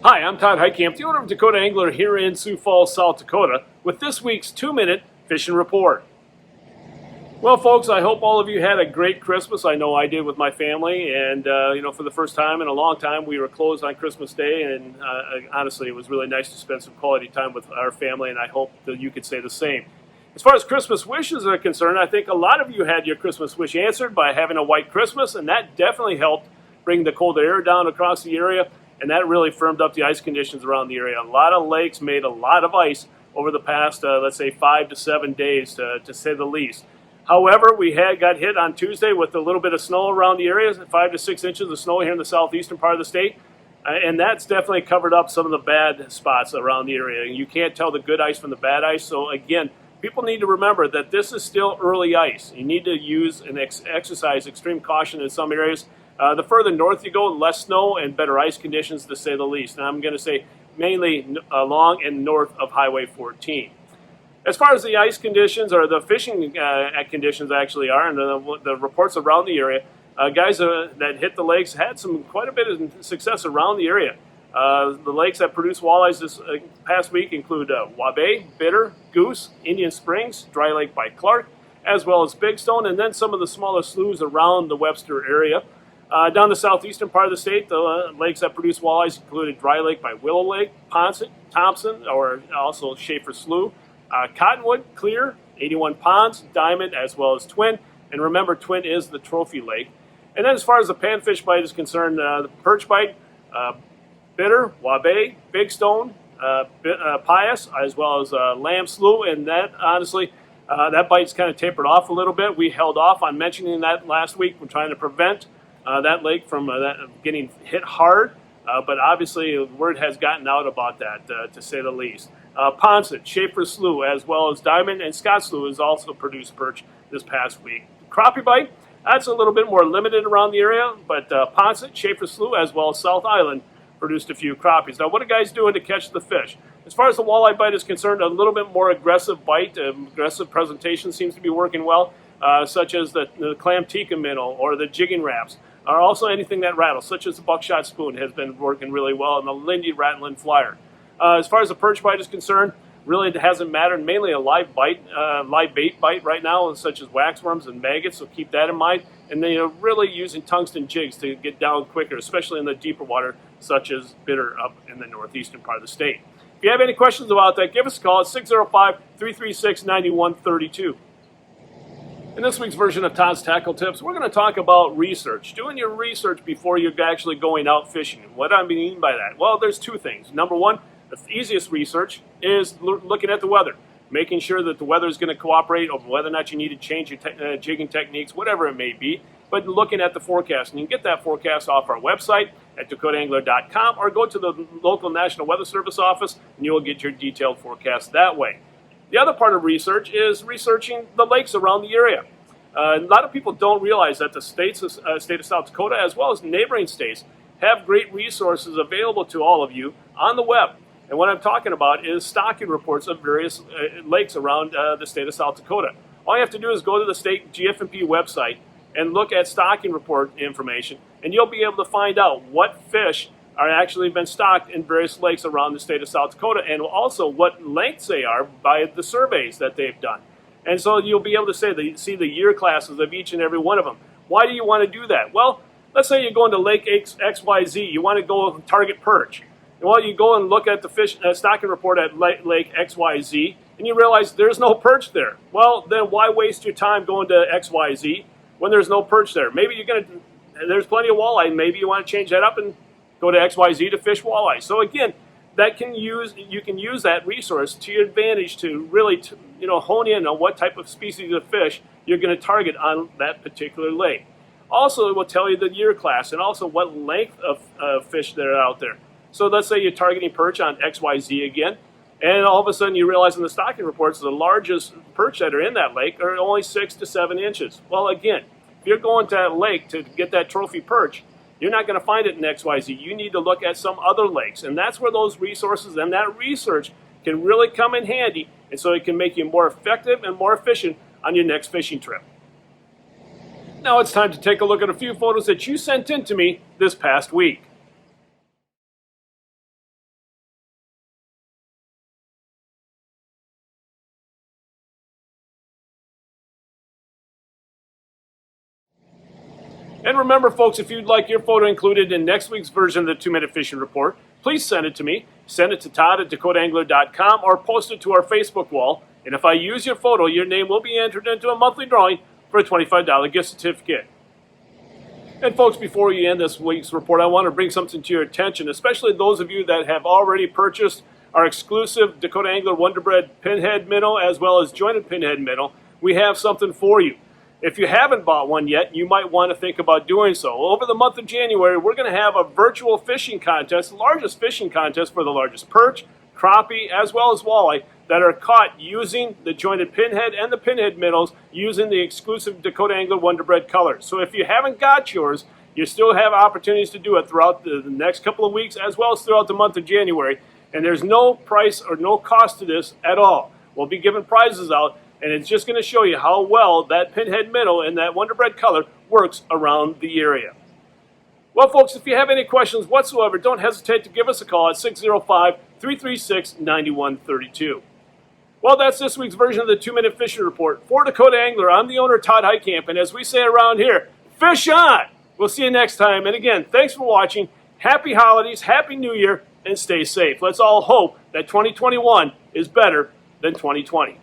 Hi, I'm Todd Heitkamp, the owner of Dakota Angler here in Sioux Falls, South Dakota, with this week's 2-minute fishing report. Well, folks, I hope all of you had a great Christmas. I know I did with my family, and for the first time in a long time, we were closed on Christmas Day, and honestly, it was really nice to spend some quality time with our family, and I hope that you could say the same. As far as Christmas wishes are concerned, I think a lot of you had your Christmas wish answered by having a white Christmas, and that definitely helped bring the cold air down across the area. And that really firmed up the ice conditions around the area. A lot of lakes made a lot of ice over the past, let's say, 5 to 7 days, to say the least. However, we got hit on Tuesday with a little bit of snow around the area, 5 to 6 inches of snow here in the southeastern part of the state. And that's definitely covered up some of the bad spots around the area. You can't tell the good ice from the bad ice. So again, people need to remember that this is still early ice. You need to use and exercise extreme caution in some areas. The further north you go, less snow and better ice conditions, to say the least. And I'm going to say mainly along and north of Highway 14. As far as the ice conditions, or the fishing conditions actually are, and the reports around the area, guys that hit the lakes had quite a bit of success around the area. The lakes that produce walleyes this past week include Walleyes, Bitter, Goose, Indian Springs, Dry Lake by Clark, as well as Big Stone, and then some of the smaller sloughs around the Webster area. Down the southeastern part of the state, the lakes that produce walleyes included Dry Lake by Willow Lake, Ponset, Thompson, or also Schaefer Slough, Cottonwood, Clear, 81 Ponds, Diamond, as well as Twin. And remember, Twin is the trophy lake. And then as far as the Panfish Bite is concerned, the Perch Bite, Bitter, Walleyes, Big Stone, Pius, as well as Lamb Slough. And that, honestly, that bite's kind of tapered off a little bit. We held off on mentioning that last week. We're trying to prevent that lake from getting hit hard, but obviously word has gotten out about that, to say the least. Ponset, Schaefer Slough, as well as Diamond and Scott Slough has also produced perch this past week. Crappie Bite, that's a little bit more limited around the area, but Ponset, Schaefer Slough, as well as South Island produced a few crappies. Now, what are guys doing to catch the fish? As far as the walleye bite is concerned, a little bit more aggressive bite, aggressive presentation seems to be working well, such as the clam tikka minnow or the jigging wraps. Or also anything that rattles, such as the buckshot spoon, has been working really well, and the Lindy rattling flyer. As far as the perch bite is concerned, really it hasn't mattered. Mainly a live bait bite right now, such as waxworms and maggots, so keep that in mind. And then really using tungsten jigs to get down quicker, especially in the deeper water, such as Bitter up in the northeastern part of the state. If you have any questions about that, give us a call at 605-336-9132. In this week's version of Todd's Tackle Tips, we're going to talk about research. Doing your research before you're actually going out fishing. And what I mean by that? Well, there's two things. Number one, the easiest research is looking at the weather. Making sure that the weather is going to cooperate, or whether or not you need to change your jigging techniques, whatever it may be. But looking at the forecast. And you can get that forecast off our website at dakotaangler.com, or go to the local National Weather Service office and you will get your detailed forecast that way. The other part of research is researching the lakes around the area. A lot of people don't realize that the state of South Dakota, as well as neighboring states, have great resources available to all of you on the web. And what I'm talking about is stocking reports of various lakes around the state of South Dakota. All you have to do is go to the state GFMP website and look at stocking report information, and you'll be able to find out what fish are actually been stocked in various lakes around the state of South Dakota, and also what lengths they are by the surveys that they've done. And so you'll be able to see the year classes of each and every one of them. Why do you want to do that? Well, let's say you're going to Lake XYZ. You want to go target perch. Well, you go and look at the fish stocking report at Lake XYZ, and you realize there's no perch there. Well, then why waste your time going to XYZ when there's no perch there? Maybe there's plenty of walleye. Maybe you want to change that up and go to XYZ to fish walleye. So again, you can use that resource to your advantage to really hone in on what type of species of fish you're going to target on that particular lake. Also, it will tell you the year class and also what length of fish that are out there. So let's say you're targeting perch on XYZ again, and all of a sudden you realize in the stocking reports the largest perch that are in that lake are only 6 to 7 inches. Well, again, if you're going to that lake to get that trophy perch, you're not going to find it in XYZ. You need to look at some other lakes. And that's where those resources and that research can really come in handy. And so it can make you more effective and more efficient on your next fishing trip. Now it's time to take a look at a few photos that you sent in to me this past week. And remember, folks, if you'd like your photo included in next week's version of the 2-Minute Fishing Report, please send it to me. Send it to Todd at DakotaAngler.com or post it to our Facebook wall. And if I use your photo, your name will be entered into a monthly drawing for a $25 gift certificate. And folks, before we end this week's report, I want to bring something to your attention, especially those of you that have already purchased our exclusive Dakota Angler Wonder Bread pinhead minnow as well as jointed pinhead minnow. We have something for you. If you haven't bought one yet, you might want to think about doing so. Over the month of January, we're going to have a virtual fishing contest, the largest fishing contest for the largest perch, crappie, as well as walleye that are caught using the jointed pinhead and the pinhead minnows using the exclusive Dakota Angler Wonder Bread colors. So if you haven't got yours, you still have opportunities to do it throughout the next couple of weeks as well as throughout the month of January. And there's no price or no cost to this at all. We'll be giving prizes out, and it's just going to show you how well that pinhead minnow and that Wonder Bread color works around the area. Well, folks, if you have any questions whatsoever, don't hesitate to give us a call at 605-336-9132. Well, that's this week's version of the 2-Minute Fishing Report. For Dakota Angler, I'm the owner, Todd Heitkamp, and as we say around here, fish on! We'll see you next time. And again, thanks for watching. Happy holidays, Happy New Year, and stay safe. Let's all hope that 2021 is better than 2020.